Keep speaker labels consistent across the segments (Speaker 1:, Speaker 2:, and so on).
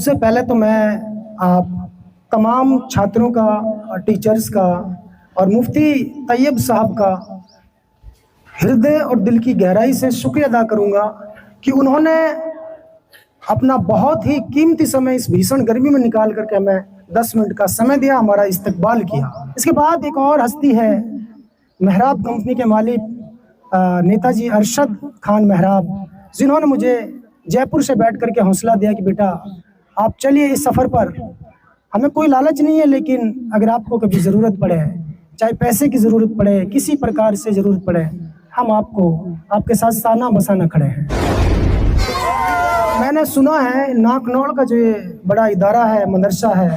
Speaker 1: सबसे पहले तो मैं आप तमाम छात्रों का और टीचर्स का और मुफ्ती तैयब साहब का हृदय और दिल की गहराई से शुक्रिया अदा करूंगा कि उन्होंने अपना बहुत ही कीमती समय इस भीषण गर्मी में निकाल करके हमें 10 मिनट का समय दिया, हमारा इस्तकबाल किया। इसके बाद एक और हस्ती है, मेहराब कंपनी के मालिक नेताजी अरशद खान मेहराब, जिन्होंने मुझे जयपुर से बैठ करके हौसला दिया कि बेटा आप चलिए इस सफ़र पर। हमें कोई लालच नहीं है, लेकिन अगर आपको कभी ज़रूरत पड़े, चाहे पैसे की ज़रूरत पड़े, किसी प्रकार से ज़रूरत पड़े, हम आपको आपके साथ साना बसाना खड़े हैं। मैंने सुना है नाकनौल का जो ये बड़ा इदारा है, मदरसा है,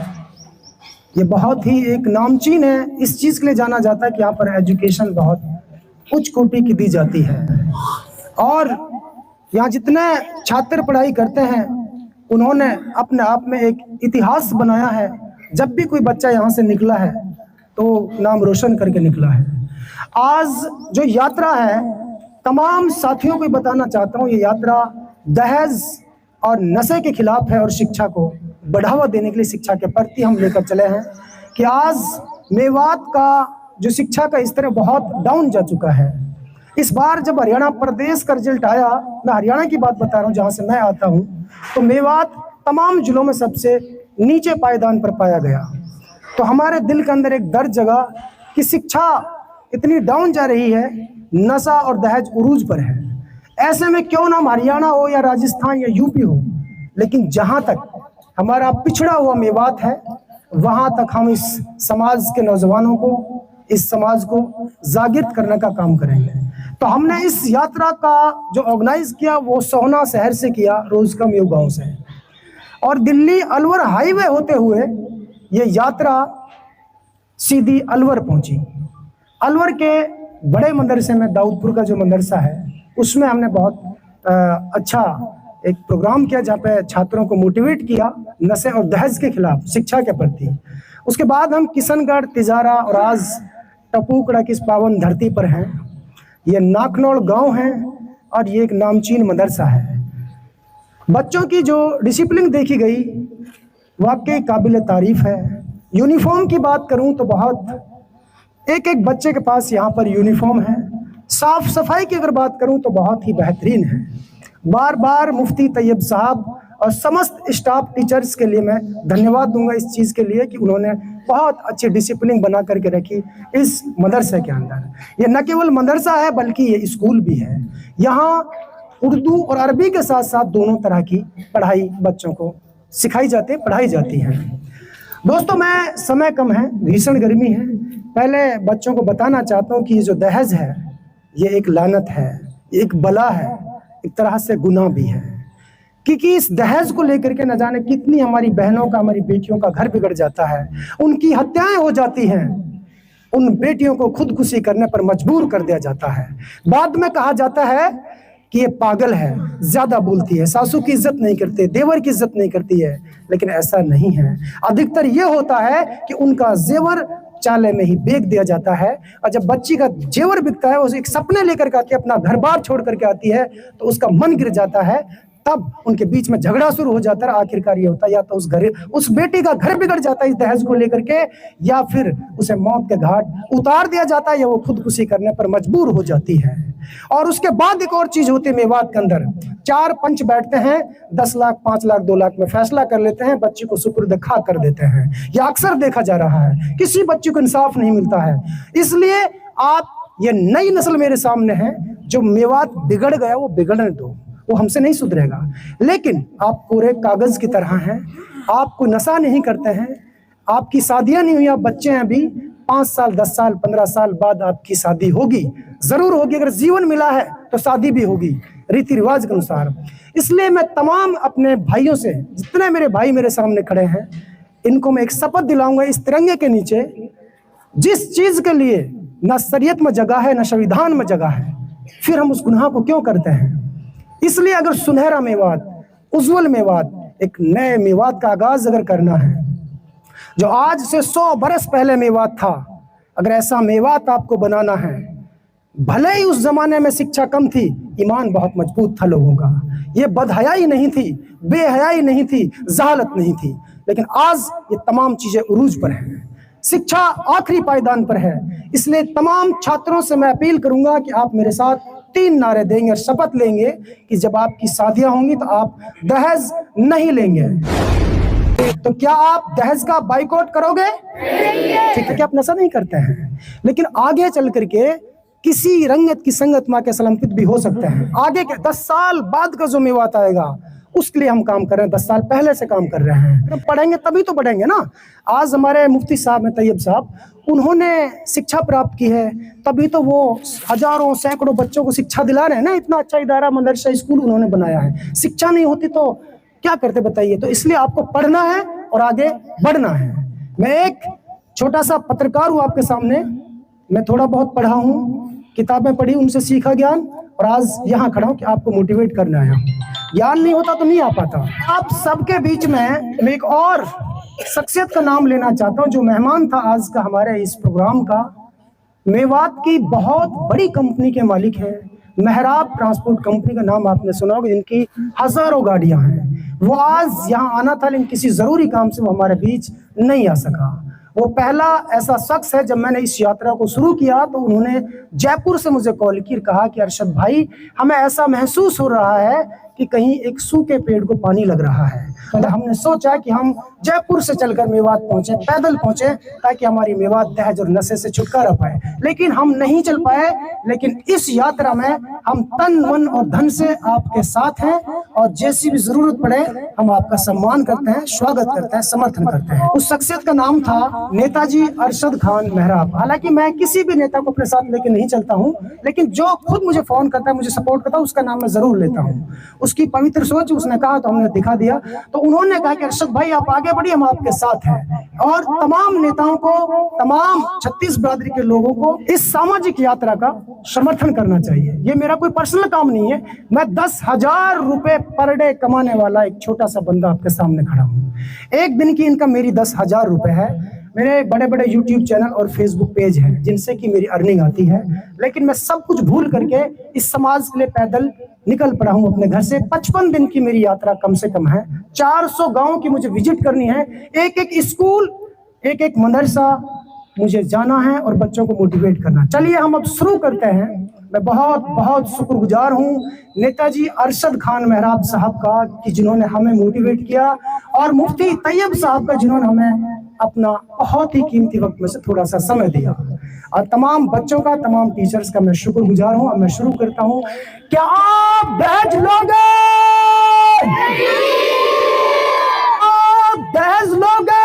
Speaker 1: ये बहुत ही एक नामचीन है। इस चीज़ के लिए जाना जाता है कि यहाँ पर एजुकेशन बहुत उच्च कोटि की दी जाती है और यहाँ जितने छात्र पढ़ाई करते हैं उन्होंने अपने आप में एक इतिहास बनाया है। जब भी कोई बच्चा यहाँ से निकला है तो नाम रोशन करके निकला है। आज जो यात्रा है, तमाम साथियों को बताना चाहता हूँ, ये यात्रा दहेज और नशे के खिलाफ है और शिक्षा को बढ़ावा देने के लिए शिक्षा के प्रति हम लेकर चले हैं कि आज मेवात का जो शिक्षा का स्तर बहुत डाउन जा चुका है। इस बार जब हरियाणा प्रदेश का रिजल्ट आया, मैं हरियाणा की बात बता रहा हूँ जहाँ से मैं आता हूँ, तो मेवात तमाम जिलों में सबसे नीचे पायदान पर पाया गया। तो हमारे दिल के अंदर एक दर्द जगा कि शिक्षा इतनी डाउन जा रही है, नशा और दहेज उरूज पर है। ऐसे में क्यों ना हरियाणा हो या राजस्थान या यूपी हो, लेकिन जहाँ तक हमारा पिछड़ा हुआ मेवात है वहाँ तक हम इस समाज के नौजवानों को, इस समाज को जागृत करने का काम करेंगे। तो हमने इस यात्रा का जो ऑर्गेनाइज किया वो सोहना शहर से किया, रोज का मेव गाँव से, और दिल्ली अलवर हाईवे होते हुए ये यात्रा सीधी अलवर पहुंची। अलवर के बड़े मदरसे में, दाऊदपुर का जो मदरसा है, उसमें हमने बहुत अच्छा एक प्रोग्राम किया जहाँ पे छात्रों को मोटिवेट किया नशे और दहेज के खिलाफ शिक्षा के प्रति। उसके बाद हम किशनगढ़, तिजारा और आज टपूकड़ा की इस पावन धरती पर हैं। ये नाकनौल गांव है और ये एक नामचीन मदरसा है। बच्चों की जो डिसिप्लिन देखी गई वाकई काबिल तारीफ है। यूनिफॉर्म की बात करूं तो बहुत एक एक बच्चे के पास यहाँ पर यूनिफॉर्म है। साफ सफाई की अगर बात करूं तो बहुत ही बेहतरीन है। बार बार मुफ्ती तैयब साहब और समस्त स्टाफ टीचर्स के लिए मैं धन्यवाद दूंगा इस चीज़ के लिए कि उन्होंने बहुत अच्छी डिसिप्लिन बना करके रखी इस मदरसे के अंदर। ये न केवल मदरसा है बल्कि ये स्कूल भी है। यहाँ उर्दू और अरबी के साथ साथ दोनों तरह की पढ़ाई बच्चों को सिखाई जाती है, पढ़ाई जाती है। दोस्तों, मैं समय कम है, भीषण गर्मी है, पहले बच्चों को बताना चाहता हूँ कि ये जो दहेज है ये एक लानत है, एक बला है, एक तरह से गुनाह भी है। क्योंकि इस दहेज को लेकर के न जाने कितनी हमारी बहनों का, हमारी बेटियों का घर बिगड़ जाता है, उनकी हत्याएं हो जाती हैं, उन बेटियों को खुदकुशी करने पर मजबूर कर दिया जाता है। बाद में कहा जाता है कि ये पागल है, ज्यादा बोलती है, सासू की इज्जत नहीं करती, देवर की इज्जत नहीं करती है, लेकिन ऐसा नहीं है। अधिकतर ये होता है कि उनका जेवर चाले में ही बेच दिया जाता है, और जब बच्ची का जेवर बिकता है, वो एक सपने लेकर के आती है, अपना घर बार छोड़ करके आती है, तो उसका मन गिर जाता है, तब उनके बीच में झगड़ा शुरू हो जाता है। आखिरकार ये होता है या तो उस बेटी का घर बिगड़ जाता है इस दहेज को लेकर के, या फिर उसे मौत के घाट उतार दिया जाता है, या वो खुदकुशी करने पर मजबूर हो जाती है। और उसके बाद एक और चीज होती है मेवात के अंदर, 4 पंच बैठते हैं, 10 लाख 5 लाख 2 लाख में फैसला कर लेते हैं, बच्ची को सुपुर्द खा कर देते हैं। यह अक्सर देखा जा रहा है, किसी बच्ची को इंसाफ नहीं मिलता है। इसलिए आप, ये नई नस्ल मेरे सामने है, जो मेवात बिगड़ गया वो बिगड़ने दो, वो हमसे नहीं सुधरेगा। लेकिन आप पूरे कागज की तरह हैं, आप कोई नशा नहीं करते हैं, आपकी शादियां नहीं हुई, आप बच्चे हैं अभी, 5 साल 10 साल 15 साल बाद आपकी शादी होगी, जरूर होगी। अगर जीवन मिला है तो शादी भी होगी रीति रिवाज के अनुसार। इसलिए मैं तमाम अपने भाइयों से, जितने मेरे भाई मेरे सामने खड़े हैं, इनको मैं एक शपथ दिलाऊंगा, इस तिरंगे के नीचे जिस चीज के लिए न शरीयत में जगह है न संविधान में जगह है, फिर हम उस गुनाह को क्यों करते हैं। इसलिए अगर सुनहरा मेवात, उज्जवल मेवात, एक नए मेवात का आगाज अगर करना है, जो आज से 100 बरस पहले मेवात था, अगर ऐसा मेवात आपको बनाना है भले ही उस जमाने में शिक्षा कम थी, ईमान बहुत मजबूत था लोगों का। ये बदहयाई नहीं थी, बेहयाई नहीं थी, जहालत नहीं थी। लेकिन आज ये तमाम चीजें उरूज पर हैं, शिक्षा आखिरी पायदान पर है। इसलिए तमाम छात्रों से मैं अपील करूंगा कि आप मेरे साथ 3 नारे देंगे और शपथ लेंगे कि जब आपकी शादियां होंगी तो आप दहेज नहीं लेंगे। तो क्या आप दहेज का बाइकआउट करोगे? ठीक है, क्या आप नशा नहीं करते हैं? लेकिन आगे चल करके किसी रंगत की संगत माँ के सलामत भी हो सकते हैं। आगे के 10 साल बाद का जो मेवात आएगा उसके लिए हम काम कर रहे हैं, 10 साल पहले से काम कर रहे हैं। पढ़ेंगे तभी तो बढ़ेंगे ना। आज हमारे मुफ्ती साहब हैं तैयब साहब, उन्होंने शिक्षा प्राप्त की है, तभी तो वो हजारों सैकड़ों बच्चों को शिक्षा दिला रहे हैं ना। इतना अच्छा इदारा, मदरसा, स्कूल उन्होंने बनाया है। शिक्षा नहीं होती तो क्या करते बताइए। तो इसलिए आपको पढ़ना है और आगे बढ़ना है। मैं एक छोटा सा पत्रकार हूँ आपके सामने। मैं थोड़ा बहुत पढ़ा हूँ, किताबें पढ़ी, उनसे सीखा ज्ञान, और आज यहाँ खड़ा हूँ कि आपको मोटिवेट करने आया हूँ। ज्ञान नहीं होता तो नहीं आ पाता। आप सबके बीच में मैं एक और शख्सियत का नाम लेना चाहता हूँ जो मेहमान था आज का हमारे इस प्रोग्राम का। मेवात की बहुत बड़ी कंपनी के मालिक हैं, मेहराब ट्रांसपोर्ट कंपनी का नाम आपने सुना होगा, जिनकी हजारों गाड़ियां हैं। वो आज यहाँ आना था लेकिन किसी जरूरी काम से वो हमारे बीच नहीं आ सका। वो पहला ऐसा शख्स है, जब मैंने इस यात्रा को शुरू किया तो उन्होंने जयपुर से मुझे कॉल की, कहा कि अरशद भाई हमें ऐसा महसूस हो रहा है कि कहीं एक सूखे पेड़ को पानी लग रहा है। तो हमने सोचा कि हम जयपुर से चलकर मेवात पहुंचे, पैदल पहुंचे, ताकि हमारी मेवात दहेज और नशे से छुटकारा पाए। लेकिन हम नहीं चल पाए। लेकिन इस यात्रा में हम तन मन और धन से आपके साथ हैं, और जैसी भी जरूरत पड़े हम आपका सम्मान करते हैं, स्वागत करते हैं, समर्थन करते हैं। उस शख्सियत का नाम था नेताजी अरशद खान मेहराब। हालांकि मैं किसी भी नेता को अपने साथ लेके नहीं चलता हूँ, लेकिन जो खुद मुझे फोन करता है, मुझे सपोर्ट करता है, उसका नाम मैं जरूर लेता हूँ। उसकी पवित्र सोच उसने कहा तो हमने दिखा दिया। तो उन्होंने कहा कि अरशद भाई आप आगे बढ़िए, हम आपके साथ हैं। और तमाम नेताओं को, तमाम 36 बिरादरी के लोगों को इस सामाजिक यात्रा का समर्थन करना चाहिए। ये मेरा कोई पर्सनल काम नहीं है। मैं 10,000 रुपए पर डे कमाने वाला एक छोटा सा बंदा आपके सामने खड़ा हूँ। एक दिन की इनकम मेरी 10,000 रुपए है। मेरे बड़े बड़े यूट्यूब चैनल और फेसबुक पेज हैं जिनसे कि मेरी अर्निंग आती है। लेकिन मैं सब कुछ भूल करके इस समाज के लिए पैदल निकल पड़ा हूं अपने घर से। 55 दिन की मेरी यात्रा कम से कम है। 400 गांव की मुझे विजिट करनी है, एक एक स्कूल, एक एक मदरसा मुझे जाना है और बच्चों को मोटिवेट करना। चलिए हम अब शुरू करते हैं। मैं बहुत बहुत शुक्रगुजार हूँ नेताजी अरशद खान मेहराब साहब का कि जिन्होंने हमें मोटिवेट किया, और मुफ्ती तैयब साहब का जिन्होंने हमें अपना बहुत ही कीमती वक्त में से थोड़ा सा समय दिया, और तमाम बच्चों का, तमाम टीचर्स का मैं शुक्रगुजार हूँ। अब मैं शुरू करता हूँ। क्या आप दहेज लोगे? आप दहेज लोगे?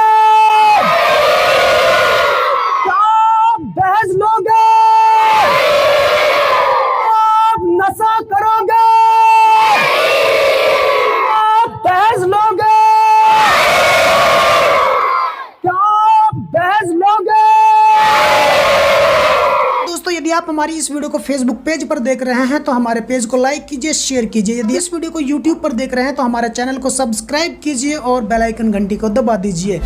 Speaker 1: क्या आप दहेज लोगे? आप नशा करोगे? आप दहेज लोगे? दोस्तों, यदि आप हमारी इस वीडियो को फेसबुक पेज पर देख रहे हैं तो हमारे पेज को लाइक कीजिए, शेयर कीजिए। यदि इस वीडियो को यूट्यूब पर देख रहे हैं तो हमारे चैनल को सब्सक्राइब कीजिए और बेल आइकन घंटी को दबा दीजिए।